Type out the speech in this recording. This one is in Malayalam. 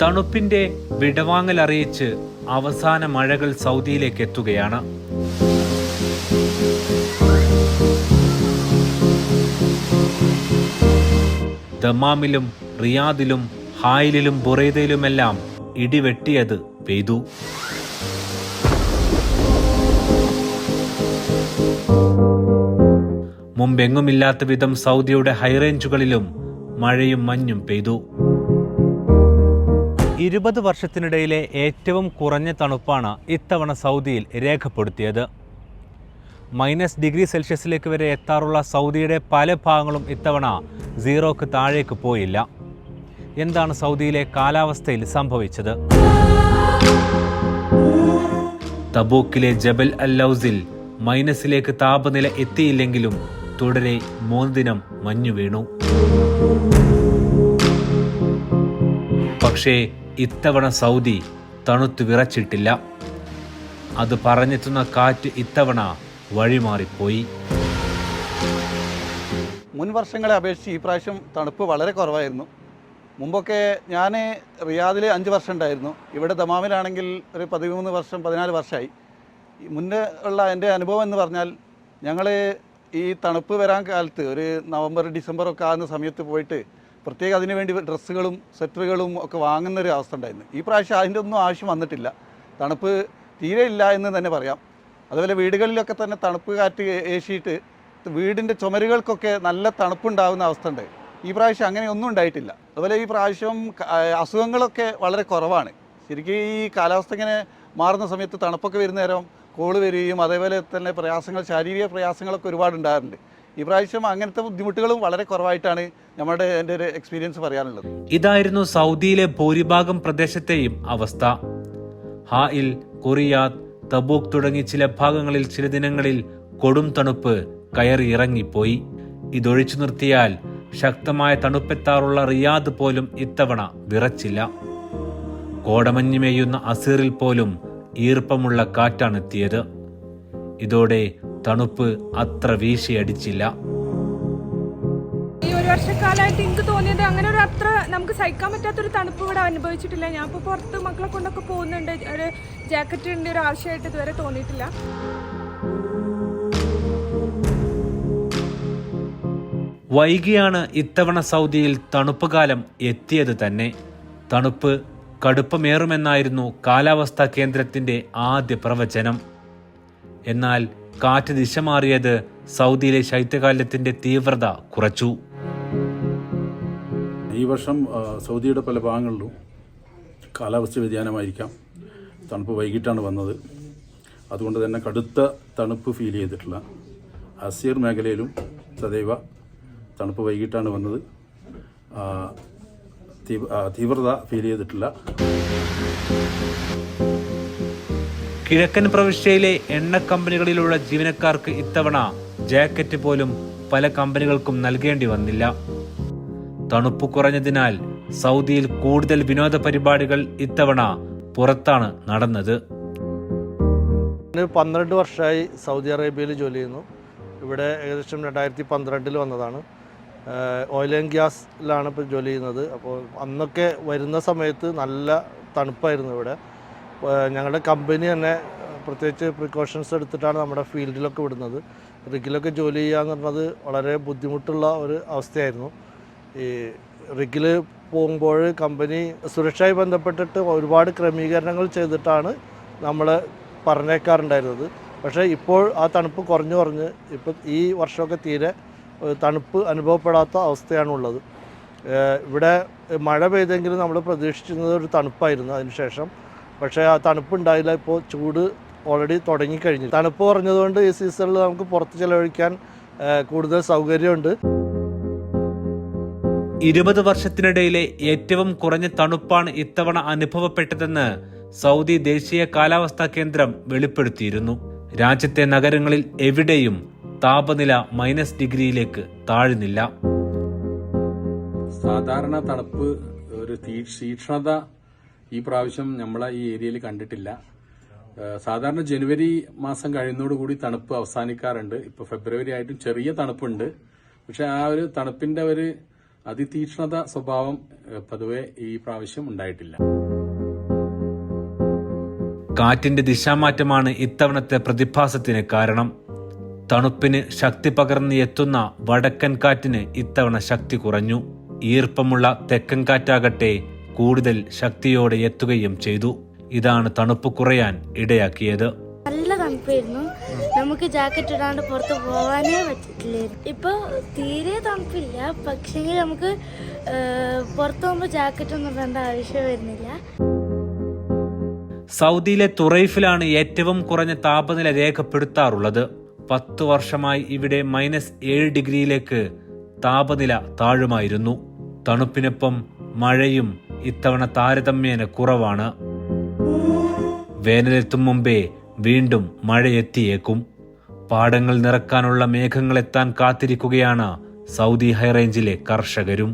തണുപ്പിന്റെ വിടവാങ്ങൽ അറിയിച്ച് അവസാന മഴകൾ സൗദിയിലേക്ക് എത്തുകയാണ്. ദമാമിലും റിയാദിലും ഹായിലും ബുറൈദയിലുമെല്ലാം ഇടിവെട്ടിയത് പെയ്തു. മുമ്പെങ്ങുമില്ലാത്ത വിധം സൗദിയുടെ ഹൈറേഞ്ചുകളിലും മഴയും മഞ്ഞും പെയ്തു. 20 വർഷത്തിനിടയിലെ ഏറ്റവും കുറഞ്ഞ തണുപ്പാണ് ഇത്തവണ സൗദിയിൽ രേഖപ്പെടുത്തിയത്. -°C വരെ എത്താറുള്ള സൗദിയുടെ പല ഭാഗങ്ങളും ഇത്തവണ 0ക്ക് താഴേക്ക് പോയില്ല. എന്താണ് സൗദിയിലെ കാലാവസ്ഥയിൽ സംഭവിച്ചത്? തബൂക്കിലെ ജബൽ അൽ ലൗസിൽ മൈനസിലേക്ക് താപനില എത്തിയില്ലെങ്കിലും തുടരെ 3 ദിനം മഞ്ഞു വീണു. പക്ഷേ ഇത്തവണ സൗദി തണുത്തു വിറച്ചിട്ടില്ല. അത് പറഞ്ഞെത്തുന്ന കാറ്റ് ഇത്തവണ വഴിമാറിപ്പോയി. മുൻ വർഷങ്ങളെ അപേക്ഷിച്ച് ഈ പ്രാവശ്യം തണുപ്പ് വളരെ കുറവായിരുന്നു. മുമ്പൊക്കെ ഞാൻ റിയാദിൽ 5 വർഷം ഉണ്ടായിരുന്നു. ഇവിടെ ദമാമിലാണെങ്കിൽ ഒരു 13 വർഷം 14 വർഷമായി. മുന്നേ ഉള്ള എൻ്റെ അനുഭവം എന്ന് പറഞ്ഞാൽ ഞങ്ങൾ ഈ തണുപ്പ് വരാൻ കാലത്ത് ഒരു നവംബർ ഡിസംബറൊക്കെ ആകുന്ന സമയത്ത് പോയിട്ട് പ്രത്യേകം അതിനു വേണ്ടി ഡ്രസ്സുകളും സ്വെറ്ററുകളും ഒക്കെ വാങ്ങുന്നൊരു അവസ്ഥ ഉണ്ടായിരുന്നു. ഈ പ്രാവശ്യം അതിൻ്റെ ഒന്നും ആവശ്യം വന്നിട്ടില്ല. തണുപ്പ് തീരെ ഇല്ല എന്ന് തന്നെ പറയാം. അതുപോലെ വീടുകളിലൊക്കെ തന്നെ തണുപ്പ് കാറ്റ് ഏശിയിട്ട് വീടിൻ്റെ ചുമരുകൾക്കൊക്കെ നല്ല തണുപ്പുണ്ടാകുന്ന അവസ്ഥ ഉണ്ട്. ഈ പ്രാവശ്യം അങ്ങനെയൊന്നും ഉണ്ടായിട്ടില്ല. അതുപോലെ ഈ പ്രാവശ്യം അസുഖങ്ങളൊക്കെ വളരെ കുറവാണ്. ശരിക്കും ഈ കാലാവസ്ഥ ഇങ്ങനെ മാറുന്ന സമയത്ത് തണുപ്പൊക്കെ വരുന്ന നേരം കോള് വരികയും അതേപോലെ തന്നെ പ്രയാസങ്ങൾ, ശാരീരിക പ്രയാസങ്ങളൊക്കെ ഒരുപാട് ഉണ്ടാകാറുണ്ട്. ഈ പ്രാവശ്യം അങ്ങനത്തെ ബുദ്ധിമുട്ടുകളും വളരെ കുറവായിട്ടാണ് എൻ്റെ ഒരു എക്സ്പീരിയൻസ് പറയാനുള്ളത്. ഇതായിരുന്നു സൗദിയിലെ ഭൂരിഭാഗം പ്രദേശത്തെയും അവസ്ഥ. ഹായിൽ, കുറിയാദ്, തബൂക്ക് തുടങ്ങി ചില ഭാഗങ്ങളിൽ ചില ദിനങ്ങളിൽ കൊടും തണുപ്പ് കയറി ഇറങ്ങിപ്പോയി. ഇതൊഴിച്ചു നിർത്തിയാൽ ശക്തമായ തണുപ്പെത്താറുള്ള റിയാദ് പോലും ഇത്തവണ വിറച്ചില്ല. കോടമഞ്ഞ് മേയുന്ന അസീറിൽ പോലും ഈർപ്പമുള്ള കാറ്റാണെത്തിയത്. ഇതോടെ തണുപ്പ് അത്ര വീശിയടിച്ചില്ല. ഈ ഒരു വർഷക്കാലമായിട്ട് എനിക്ക് തോന്നിയത് അങ്ങനെ ഒരു അത്ര നമുക്ക് സഹിക്കാൻ പറ്റാത്തൊരു തണുപ്പ് ഇവിടെ അനുഭവിച്ചിട്ടില്ല. ഞാൻ ഇപ്പോൾ പുറത്ത് മക്കളെ കൊണ്ടൊക്കെ പോകുന്നുണ്ട്. ഒരു ജാക്കറ്റിൻ്റെ ഒരു ആവശ്യമായിട്ട് ഇതുവരെ തോന്നിയിട്ടില്ല. വൈകിയാണ് ഇത്തവണ സൗദിയിൽ തണുപ്പ് കാലം എത്തിയത് തന്നെ. തണുപ്പ് കടുപ്പമേറുമെന്നായിരുന്നു കാലാവസ്ഥാ കേന്ദ്രത്തിന്റെ ആദ്യ പ്രവചനം. എന്നാൽ കാറ്റ് ദിശ മാറിയത് സൗദിയിലെ ശൈത്യകാലത്തിന്റെ തീവ്രത കുറച്ചു. ഈ വർഷം സൗദിയുടെ പല ഭാഗങ്ങളിലും കാലാവസ്ഥ വ്യതിയാനമായിരിക്കാം. തണുപ്പ് വൈകിട്ടാണ് വന്നത്. അതുകൊണ്ട് തന്നെ കടുത്ത തണുപ്പ് ഫീൽ ചെയ്തിട്ടില്ല. അസീർ മേഖലയിലും സദൈവ തണുപ്പ് വൈകിട്ടാണ് വന്നത്. തീവ്രത ഫീൽ ചെയ്തിട്ടില്ല. കിഴക്കൻ പ്രവിശ്യയിലെ എണ്ണ കമ്പനികളിലുള്ള ജീവനക്കാർക്ക് ഇത്തവണ ജാക്കറ്റ് പോലും പല കമ്പനികൾക്കും നൽകേണ്ടി വന്നില്ല. തണുപ്പ് കുറഞ്ഞതിനാൽ സൗദിയിൽ കൂടുതൽ വിനോദ പരിപാടികൾ ഇത്തവണ പുറത്താണ് നടന്നത്. 12 വർഷമായി സൗദി അറേബ്യയിൽ ജോലി ചെയ്യുന്നു. ഇവിടെ ഏകദേശം 2012 വന്നതാണ്. ഓയിൽ ആൻഡ് ഗ്യാസിലാണ് ഇപ്പോൾ ജോലി ചെയ്യുന്നത്. അപ്പോൾ അന്നൊക്കെ വരുന്ന സമയത്ത് നല്ല തണുപ്പായിരുന്നു ഇവിടെ. ഞങ്ങളുടെ കമ്പനി തന്നെ പ്രത്യേകിച്ച് പ്രിക്കോഷൻസ് എടുത്തിട്ടാണ് നമ്മുടെ ഫീൽഡിലൊക്കെ വിടുന്നത്. റിഗിലൊക്കെ ജോലി ചെയ്യുക എന്ന് പറഞ്ഞത് വളരെ ബുദ്ധിമുട്ടുള്ള ഒരു അവസ്ഥയായിരുന്നു. ഈ റിഗിൽ പോകുമ്പോൾ കമ്പനി സുരക്ഷയുമായി ബന്ധപ്പെട്ടിട്ട് ഒരുപാട് ക്രമീകരണങ്ങൾ ചെയ്തിട്ടാണ് നമ്മൾ പറഞ്ഞേക്കാറുണ്ടായിരുന്നത്. പക്ഷേ ഇപ്പോൾ ആ തണുപ്പ് കുറഞ്ഞ് ഇപ്പോൾ ഈ വർഷമൊക്കെ തീരെ തണുപ്പ് അനുഭവപ്പെടാത്ത അവസ്ഥയാണുള്ളത്. ഇവിടെ മഴ പെയ്തെങ്കിലും നമ്മൾ പ്രതീക്ഷിച്ചിരുന്നത് ഒരു തണുപ്പായിരുന്നു അതിനുശേഷം. പക്ഷേ ആ തണുപ്പുണ്ടായില്ല. ഇപ്പോൾ ചൂട് ഓൾറെഡി തുടങ്ങിക്കഴിഞ്ഞു. തണുപ്പ് കുറഞ്ഞതുകൊണ്ട് ഈ സീസണിൽ നമുക്ക് പുറത്ത് ചെലവഴിക്കാൻ കൂടുതൽ സൗകര്യമുണ്ട്. 20 വർഷത്തിനിടയിലെ ഏറ്റവും കുറഞ്ഞ തണുപ്പാണ് ഇത്തവണ അനുഭവപ്പെട്ടതെന്ന് സൗദി ദേശീയ കാലാവസ്ഥാ കേന്ദ്രം വെളിപ്പെടുത്തിയിരുന്നു. രാജ്യത്തെ നഗരങ്ങളിൽ എവിടെയും താപനില -°C താഴുന്നില്ല. സാധാരണ തണുപ്പ് ഒരു തീക്ഷ്ണത ഈ പ്രാവശ്യം നമ്മളെ ഈ ഏരിയയിൽ കണ്ടിട്ടില്ല. സാധാരണ ജനുവരി മാസം കഴിയുന്നതോടുകൂടി തണുപ്പ് അവസാനിക്കാറുണ്ട്. ഇപ്പോൾ ഫെബ്രുവരി ആയിട്ടും ചെറിയ തണുപ്പുണ്ട്. പക്ഷെ ആ ഒരു തണുപ്പിന്റെ ഒരു അതിതീക്ഷ്ണത സ്വഭാവം പൊതുവെ ഈ പ്രാവശ്യം ഉണ്ടായിട്ടില്ല. കാറ്റിന്റെ ദിശാമാറ്റമാണ് ഇത്തവണത്തെ പ്രതിഭാസത്തിന് കാരണം. തണുപ്പിന് ശക്തി പകർന്ന് എത്തുന്ന വടക്കൻ കാറ്റിന് ഇത്തവണ ശക്തി കുറഞ്ഞു. ഈർപ്പമുള്ള തെക്കൻ കാറ്റാകട്ടെ കൂടുതൽ ശക്തിയോടെ എത്തുകയും ചെയ്തു. ഇതാണ് തണുപ്പ് കുറയാൻ ഇടയാക്കിയത്. നല്ല തണുപ്പായിരുന്നു. നമുക്ക് ജാക്കറ്റ് ഇടാണ്ട് പുറത്ത് പോകാനേ പറ്റില്ലായിരുന്നു. ഇപ്പോൾ തീരെ തണുപ്പില്ല, പക്ഷേ നമുക്ക് പുറത്ത് പോകുമ്പോൾ ജാക്കറ്റ് ഒന്നും ഇടേണ്ട ആവശ്യം വരുന്നില്ല. സൗദിയിലെ തുറൈഫിലാണ് ഏറ്റവും കുറഞ്ഞ താപനില രേഖപ്പെടുത്താറുള്ളത്. 10 വർഷമായി ഇവിടെ -7 ഡിഗ്രിയിലേക്ക് താപനില താഴുമായിരുന്നു. തണുപ്പിനൊപ്പം മഴയും ഇത്തവണ താരതമ്യേന കുറവാണ്. വേനലെത്തും മുമ്പേ വീണ്ടും മഴയെത്തിയേക്കും. പാടങ്ങൾ നിറക്കാനുള്ള മേഘങ്ങളെത്താൻ കാത്തിരിക്കുകയാണ് സൗദി ഹൈറേഞ്ചിലെ കർഷകരും.